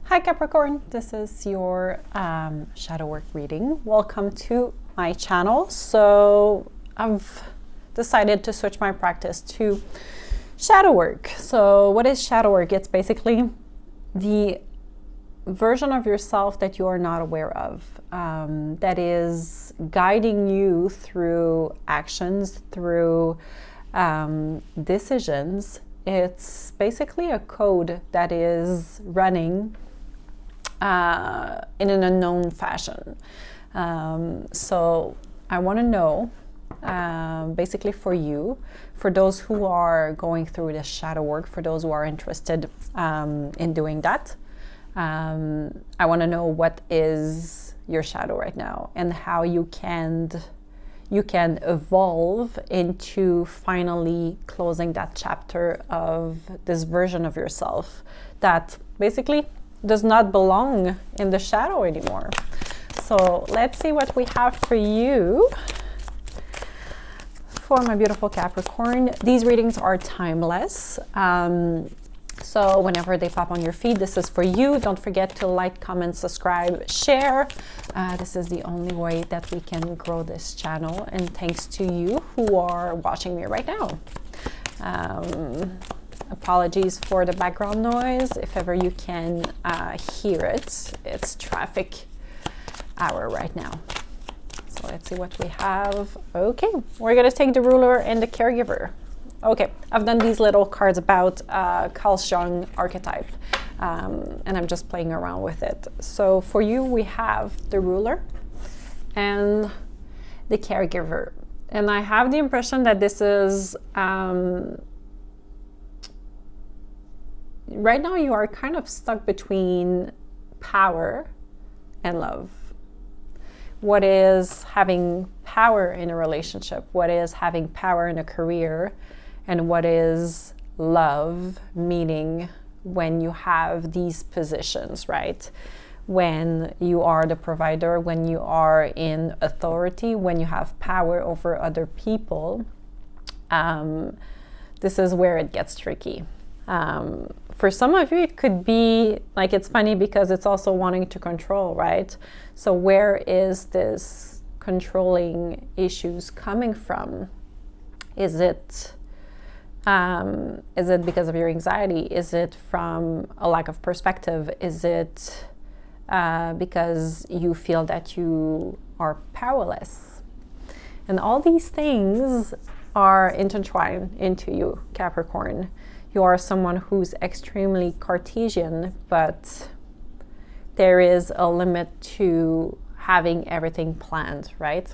Hi Capricorn, this is your shadow work reading. Welcome to my channel. So I've decided to switch my practice to shadow work. So what is shadow work? It's basically the version of yourself that you are not aware of, that is guiding you through actions, through decisions. It's basically a code that is running in an unknown fashion. So I want to know, basically for you, for those who are going through this shadow work, for those who are interested in doing that, I want to know what is your shadow right now and how you can evolve into finally closing that chapter of this version of yourself that basically does not belong in the shadow anymore. So let's see what we have for you for my beautiful Capricorn. These readings are timeless. So whenever they pop on your feed, this is for you. Don't forget to like, comment, subscribe, share. This is the only way that we can grow this channel. And thanks to you who are watching me right now. Apologies for the background noise. If ever you can hear it, it's traffic hour right now. So let's see what we have. Okay, we're gonna take the ruler and the caregiver. Okay, I've done these little cards about Carl Jung archetype, and I'm just playing around with it. So for you, we have the ruler and the caregiver. And I have the impression that this is, right now you are kind of stuck between power and love. What is having power in a relationship? What is having power in a career? And what is love, meaning when you have these positions, right? When you are the provider, when you are in authority, when you have power over other people, this is where it gets tricky. For some of you, it could be like, it's funny because it's also wanting to control, right? So where is this controlling issues coming from? Is it because of your anxiety? Is it from a lack of perspective? Is it because you feel that you are powerless? And all these things are intertwined into you, Capricorn. You are someone who's extremely Cartesian, but there is a limit to having everything planned, right?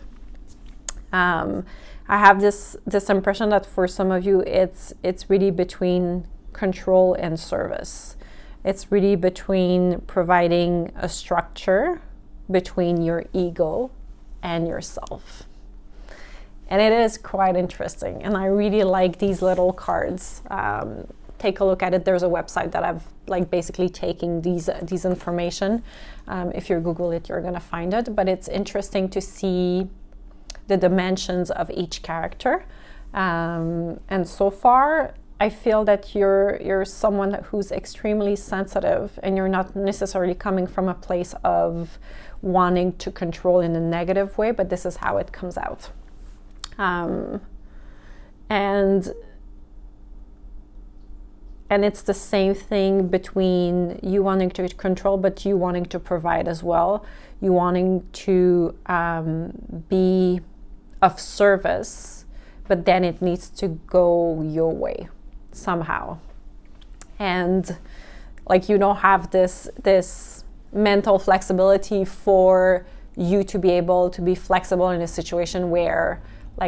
I have this impression that for some of you, it's really between control and service. It's really between providing a structure between your ego and yourself. And it is quite interesting. And I really like these little cards. Take a look at it. There's a website that I've basically taking these information. If you Google it, you're going to find it. But it's interesting to see the dimensions of each character. And so far, I feel that you're someone who's extremely sensitive, and you're not necessarily coming from a place of wanting to control in a negative way, but this is how it comes out. And it's the same thing between you wanting to control, but you wanting to provide as well. You wanting to be of service, but then it needs to go your way somehow. And you don't have this mental flexibility for you to be able to be flexible in a situation where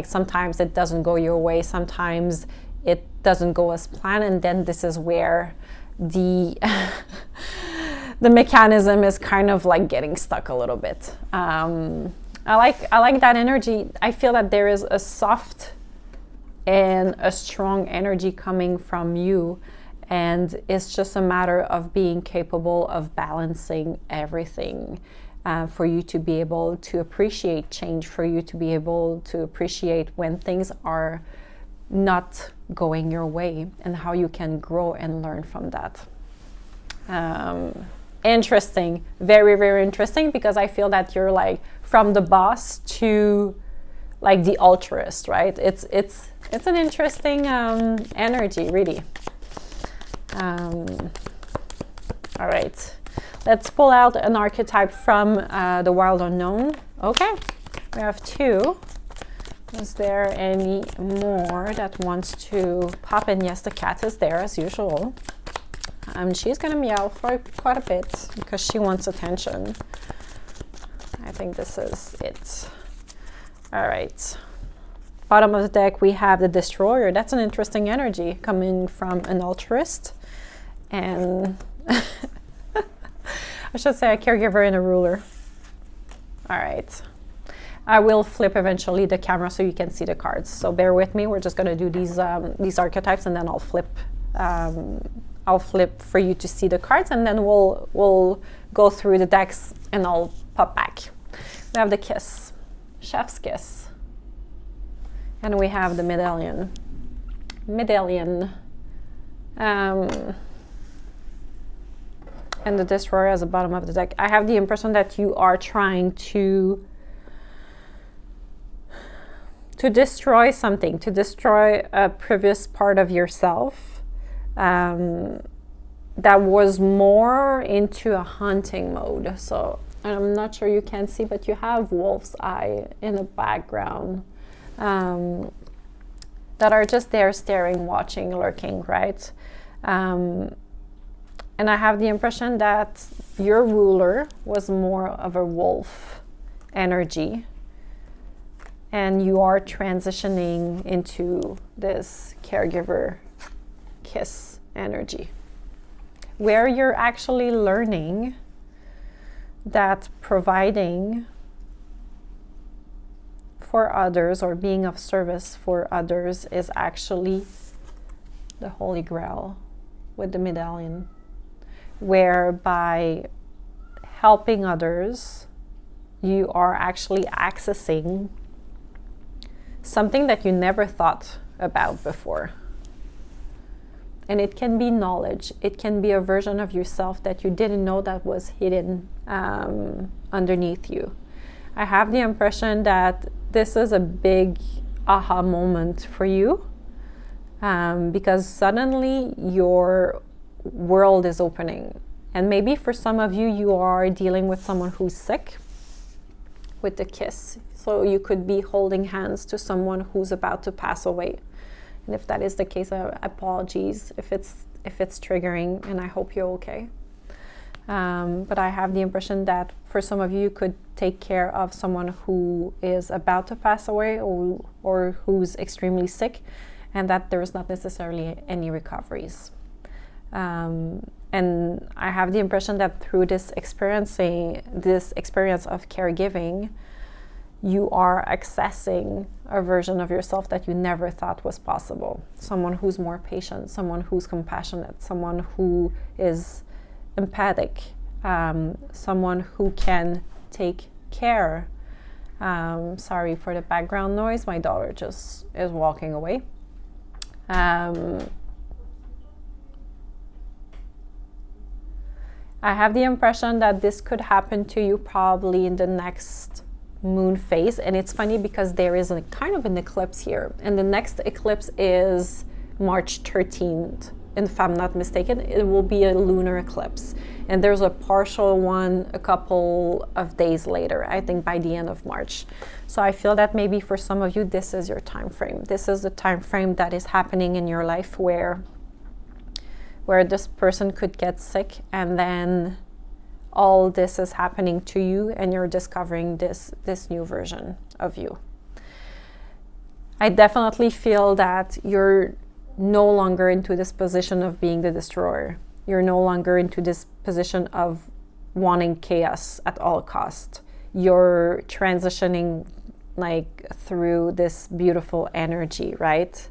sometimes it doesn't go your way, sometimes it doesn't go as planned, and then this is where the the mechanism is kind of getting stuck a little bit. I like that energy. I feel that there is a soft and a strong energy coming from you, and it's just a matter of being capable of balancing everything. For you to be able to appreciate change, for you to be able to appreciate when things are not going your way, and how you can grow and learn from that. Interesting. Very, very interesting, because I feel that you're like from the boss to like the altruist, right? It's an interesting energy, really. All right, let's pull out an archetype from the Wild Unknown. Okay, we have 2. Is there any more that wants to pop in? Yes, the cat is there as usual. She's gonna meow for quite a bit because she wants attention. I think this is it. All right. Bottom of the deck, we have the Destroyer. That's an interesting energy coming from an altruist. And I should say a caregiver and a ruler. All right. I will flip eventually the camera so you can see the cards. So bear with me. We're just going to do these archetypes, and then I'll flip. I'll flip for you to see the cards, and then we'll go through the decks, and I'll pop back. We have the Kiss, Chef's Kiss, and we have the Medallion. And the Destroyer as the bottom of the deck. I have the impression that you are trying to destroy something, to destroy a previous part of yourself that was more into a hunting mode. So I'm not sure you can see, but you have wolf's eye in the background that are just there staring, watching, lurking, right? And I have the impression that your ruler was more of a wolf energy, and you are transitioning into this caregiver kiss energy, where you're actually learning that providing for others or being of service for others is actually the Holy Grail with the Medallion, where by helping others, you are actually accessing something that you never thought about before. And it can be knowledge. It can be a version of yourself that you didn't know that was hidden underneath you. I have the impression that this is a big aha moment for you, because suddenly your world is opening. And maybe for some of you, you are dealing with someone who's sick with the kiss. So you could be holding hands to someone who's about to pass away. And if that is the case, apologies if it's triggering, and I hope you're okay. But I have the impression that for some of you, you could take care of someone who is about to pass away or who's extremely sick, and that there's not necessarily any recoveries. And I have the impression that through this experience of caregiving, you are accessing a version of yourself that you never thought was possible. Someone who's more patient, someone who's compassionate, someone who is empathic, someone who can take care. Sorry for the background noise. My daughter just is walking away. I have the impression that this could happen to you probably in the next moon phase. And it's funny because there is a kind of an eclipse here, and the next eclipse is March 13th. And if I'm not mistaken, it will be a lunar eclipse, and there's a partial one a couple of days later, I think by the end of March. So I feel that maybe for some of you, this is your time frame. This is the time frame that is happening in your life where this person could get sick, and then all this is happening to you, and you're discovering this new version of you. I definitely feel that you're no longer into this position of being the destroyer. You're no longer into this position of wanting chaos at all cost. You're transitioning like through this beautiful energy, right?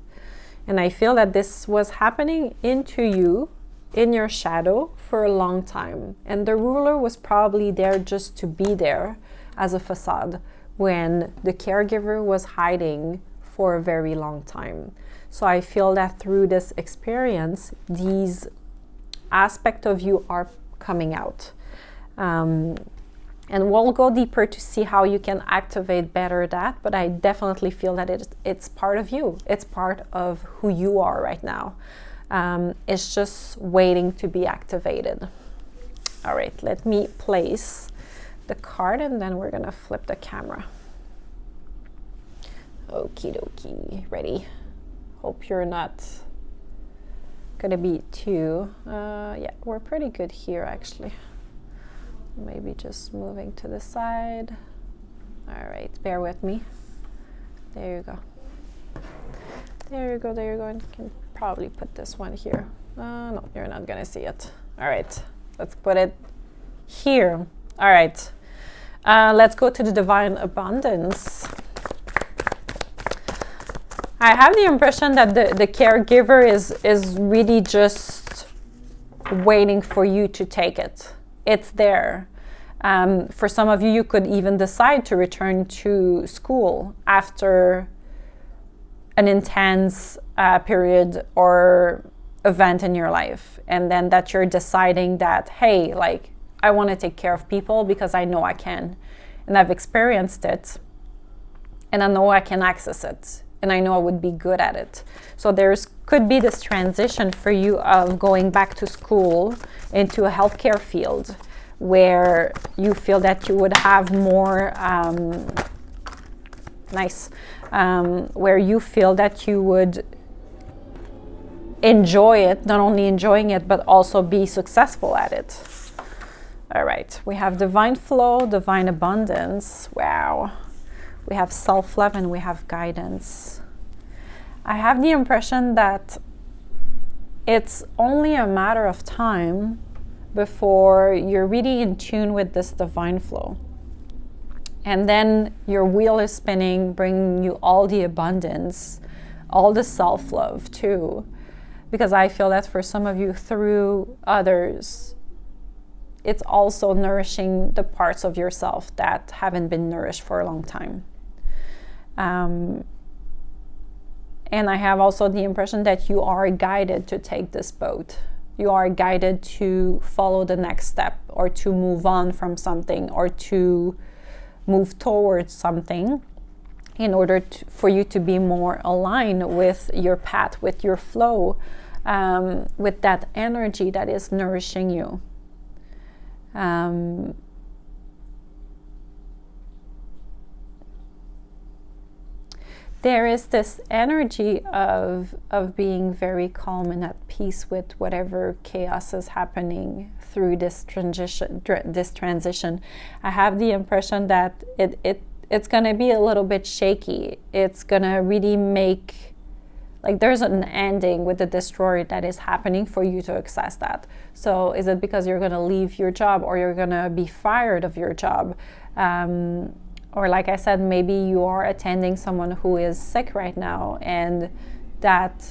And I feel that this was happening into you in your shadow for a long time. And the ruler was probably there just to be there as a facade when the caregiver was hiding for a very long time. So I feel that through this experience, these aspects of you are coming out. And we'll go deeper to see how you can activate better that, but I definitely feel that it's part of you. It's part of who you are right now. It's just waiting to be activated. All right, let me place the card and then we're gonna flip the camera. Okie dokie, ready? Hope you're not gonna be too, yeah, we're pretty good here actually. Maybe just moving to the side. All right, bear with me. There you go. There you go, there you go. And you can probably put this one here. No, you're not gonna see it. All right, let's put it here. All right, let's go to the divine abundance. I have the impression that the caregiver is really just waiting for you to take it. It's there. For some of you, you could even decide to return to school after an intense period or event in your life. And then that you're deciding that, hey, like, I want to take care of people because I know I can. And I've experienced it. And I know I can access it. And I know I would be good at it. So could be this transition for you of going back to school into a healthcare field where you feel that you would have more, where you feel that you would enjoy it, not only enjoying it, but also be successful at it. All right, we have divine flow, divine abundance. Wow. We have self-love and we have guidance. I have the impression that it's only a matter of time before you're really in tune with this divine flow. And then your wheel is spinning, bringing you all the abundance, all the self-love too. Because I feel that for some of you, through others, it's also nourishing the parts of yourself that haven't been nourished for a long time. And I have also the impression that you are guided to take this boat. You are guided to follow the next step, or to move on from something, or to move towards something in order for you to be more aligned with your path, with your flow, with that energy that is nourishing you. There is this energy of being very calm and at peace with whatever chaos is happening through this transition. I have the impression that it's going to be a little bit shaky. It's going to really make, like, there's an ending with the destroyer that is happening for you to access that. So is it because you're going to leave your job, or you're going to be fired of your job? Or like I said, maybe you are attending someone who is sick right now, and that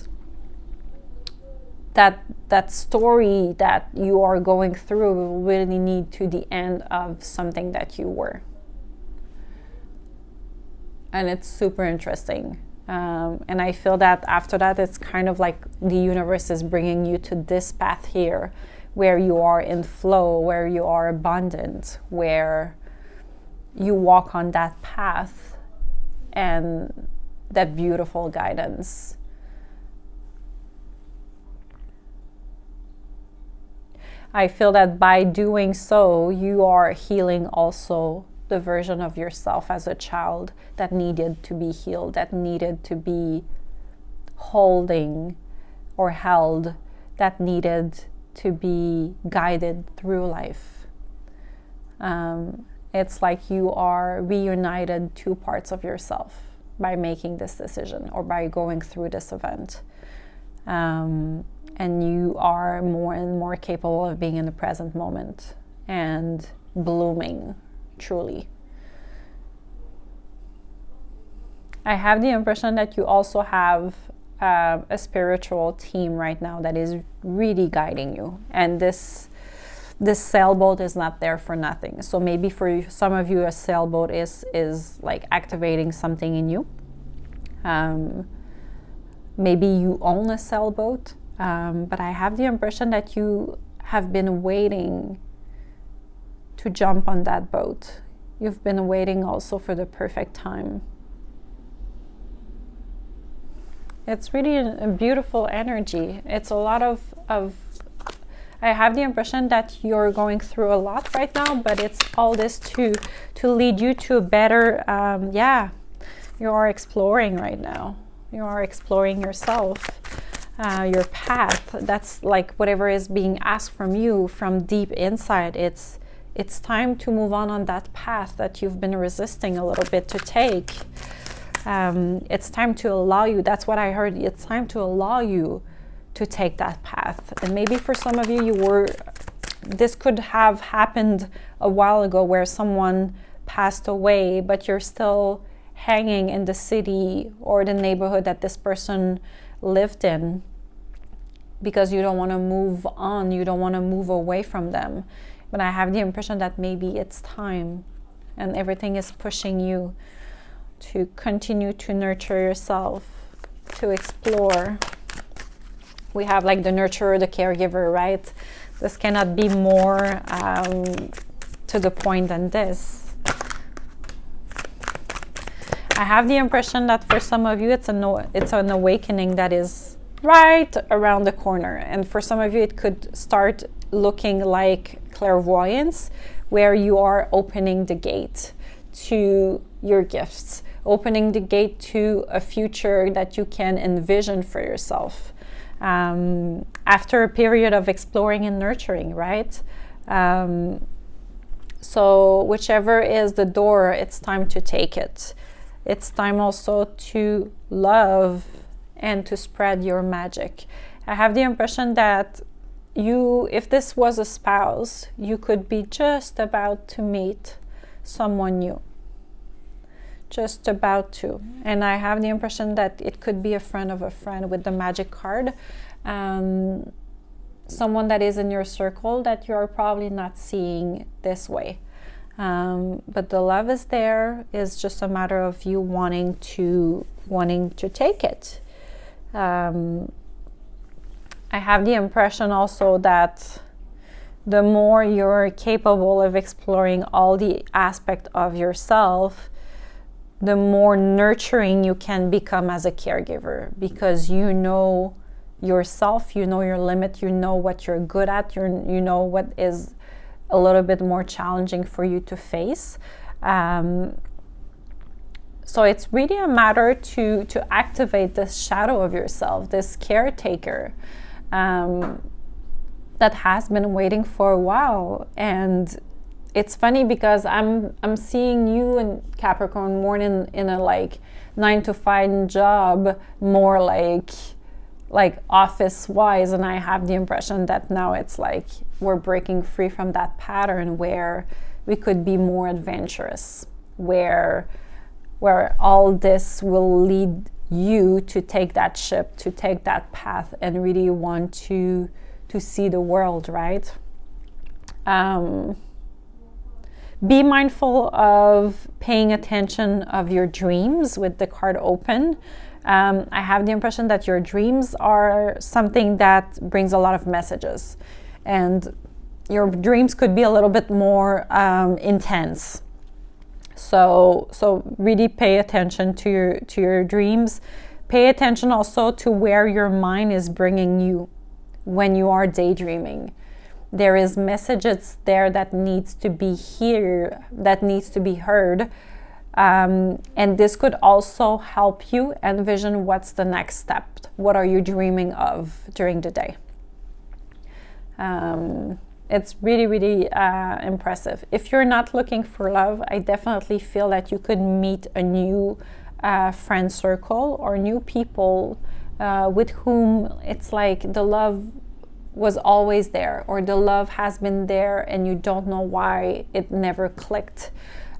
story that you are going through will really need to the end of something that you were. And it's super interesting. And I feel that after that, it's kind of like the universe is bringing you to this path here, where you are in flow, where you are abundant, where you walk on that path and that beautiful guidance. I feel that by doing so, you are healing also the version of yourself as a child that needed to be healed, that needed to be holding or held, that needed to be guided through life. It's like you are reunited two parts of yourself by making this decision or by going through this event. And you are more and more capable of being in the present moment and blooming, truly. I have the impression that you also have a spiritual team right now that is really guiding you. And this sailboat is not there for nothing. So maybe for some of you, a sailboat is like activating something in you. Maybe you own a sailboat, but I have the impression that you have been waiting to jump on that boat. You've been waiting also for the perfect time. It's really a beautiful energy. It's a lot of I have the impression that you're going through a lot right now, but it's all this to lead you to a better, you are exploring right now. You are exploring yourself, your path. That's like whatever is being asked from you from deep inside. It's time to move on that path that you've been resisting a little bit to take. It's time to allow you. That's what I heard. It's time to allow you to take that path. And maybe for some of you, this could have happened a while ago where someone passed away, but you're still hanging in the city or the neighborhood that this person lived in because you don't want to move on, you don't want to move away from them. But I have the impression that maybe it's time and everything is pushing you to continue to nurture yourself, to explore. We have like the nurturer, the caregiver, right? This cannot be more to the point than this. I have the impression that for some of you, it's an awakening that is right around the corner. And for some of you, it could start looking like clairvoyance, where you are opening the gate to your gifts, opening the gate to a future that you can envision for yourself. After a period of exploring and nurturing, right? So whichever is the door, it's time to take it. It's time also to love and to spread your magic. I have the impression that if this was a spouse, you could be just about to meet someone new. Just about to. And I have the impression that it could be a friend of a friend with the magic card. Someone that is in your circle that you're probably not seeing this way. But the love is there. It's just a matter of you wanting to take it. I have the impression also that the more you're capable of exploring all the aspects of yourself, the more nurturing you can become as a caregiver, because you know yourself, you know your limit, you know what you're good at, you know what is a little bit more challenging for you to face. So it's really a matter to activate this shadow of yourself, this caretaker that has been waiting for a while. And it's funny because I'm seeing you in Capricorn more in a like 9-to-5 job, more like office wise, and I have the impression that now it's like we're breaking free from that pattern where we could be more adventurous, where all this will lead you to take that ship, to take that path and really want to see the world, right? Be mindful of paying attention of your dreams with the card open. I have the impression that your dreams are something that brings a lot of messages, and your dreams could be a little bit more intense. So really pay attention to your dreams. Pay attention also to where your mind is bringing you when you are daydreaming. There is messages there that needs to be heard. And this could also help you envision what's the next step. What are you dreaming of during the day? It's really, really impressive. If you're not looking for love, I definitely feel that you could meet a new friend circle or new people with whom it's like the love was always there, or the love has been there and you don't know why it never clicked.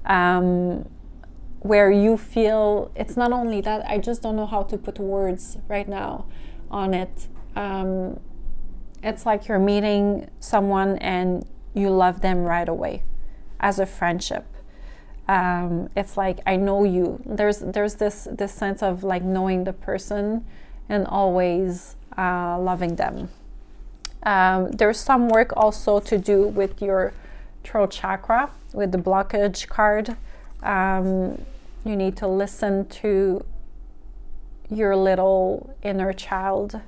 Where you feel, it's not only that, I just don't know how to put words right now on it. It's like you're meeting someone and you love them right away as a friendship. It's like, I know you. There's this sense of like knowing the person and always loving them. There's some work also to do with your throat chakra with the blockage card. You need to listen to your little inner child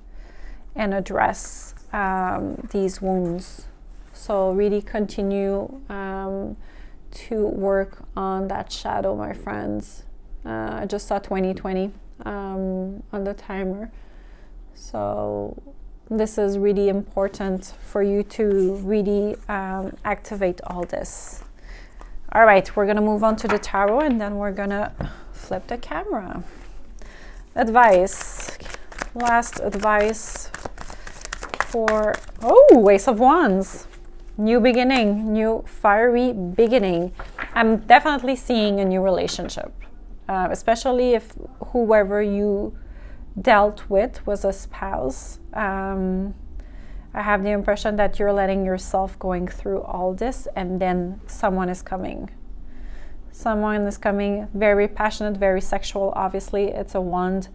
and address these wounds. So really continue to work on that shadow, my friends. I just saw 2020 on the timer. So this is really important for you to really activate all this. All right, we're going to move on to the tarot, and then we're going to flip the camera. Advice. Last advice for, Ace of Wands. New beginning, new fiery beginning. I'm definitely seeing a new relationship, especially if whoever you dealt with was a spouse. I have the impression that you're letting yourself going through all this, and then someone is coming. Someone is coming, very passionate, very sexual. Obviously, it's a wand.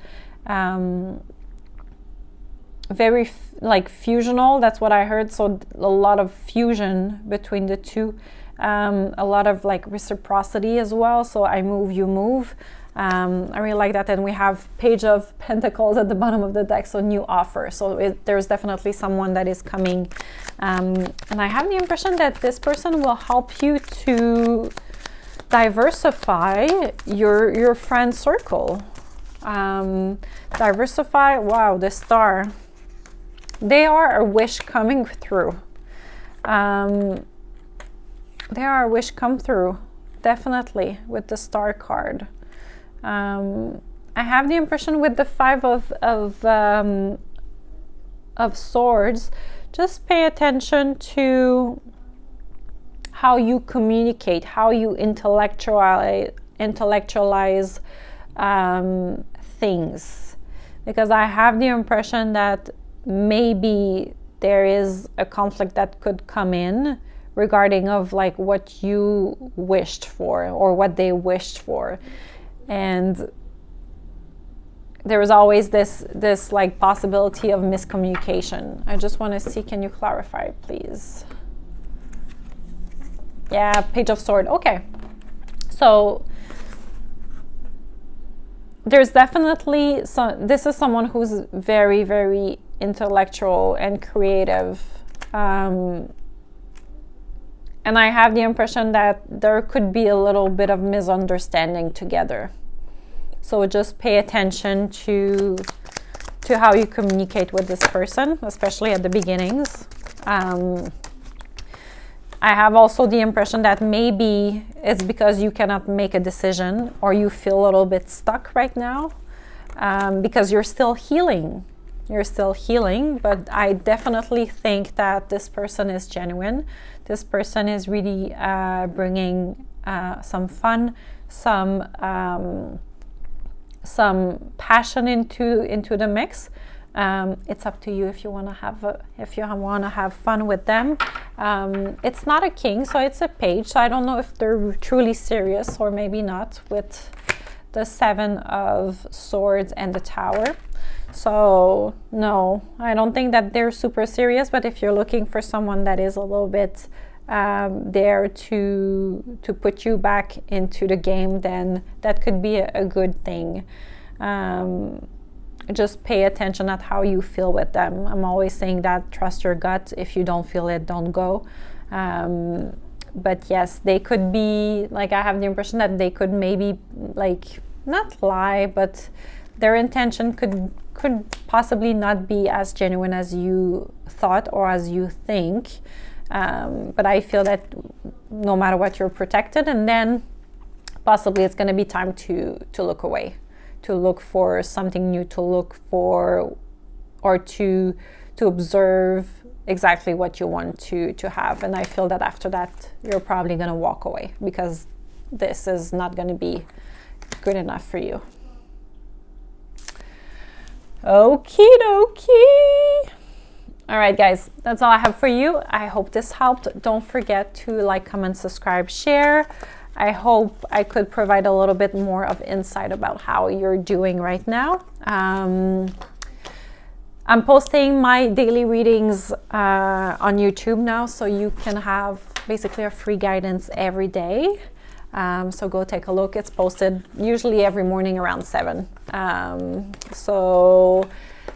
Very like fusional, that's what I heard. So a lot of fusion between the two. A lot of like reciprocity as well. So I move, you move. I really like that. And we have Page of Pentacles at the bottom of the deck, so new offer. So there's definitely someone that is coming. And I have the impression that this person will help you to diversify your friend circle. Diversify, wow, the Star. They are a wish coming through. They are a wish come through, definitely, with the Star card. I have the impression with the Five of Swords, just pay attention to how you communicate, how you intellectualize things. Because I have the impression that maybe there is a conflict that could come in regarding of like what you wished for or what they wished for. And there is always this like possibility of miscommunication. I just want to see, can you clarify, please? Yeah, Page of Sword. Okay. So there's definitely this is someone who's very, very intellectual and creative. And I have the impression that there could be a little bit of misunderstanding together. So just pay attention to how you communicate with this person, especially at the beginnings. I have also the impression that maybe it's because you cannot make a decision or you feel a little bit stuck right now, because you're still healing. You're still healing, but I definitely think that this person is genuine. This person is really bringing some fun, some passion into the mix. It's up to you if you want to have fun with them. It's not a king, so it's a page. So I don't know if they're truly serious or maybe not with the Seven of Swords and the Tower. So no, I don't think that they're super serious. But if you're looking for someone that is a little bit there to put you back into the game, then that could be a good thing. Just pay attention at how you feel with them. I'm always saying that, trust your gut. If you don't feel it, don't go. But yes, they could be, like, I have the impression that they could maybe, like, not lie, but their intention could possibly not be as genuine as you thought or as you think. But I feel that no matter what, you're protected, and then possibly it's going to be time to look away, to look for something new, to look for or to observe exactly what you want to have. And I feel that after that, you're probably going to walk away because this is not going to be good enough for you. Okie dokie. All right, guys, that's all I have for you. I hope this helped. Don't forget to like, comment, subscribe, share. I hope I could provide a little bit more of insight about how you're doing right now. I'm posting my daily readings on YouTube now, so you can have basically a free guidance every day. So go take a look. It's posted usually every morning around 7. So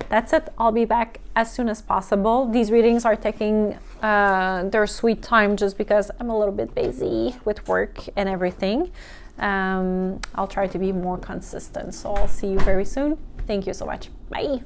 that's it. I'll be back as soon as possible. These readings are taking their sweet time just because I'm a little bit busy with work and everything. I'll try to be more consistent. So I'll see you very soon. Thank you so much. Bye.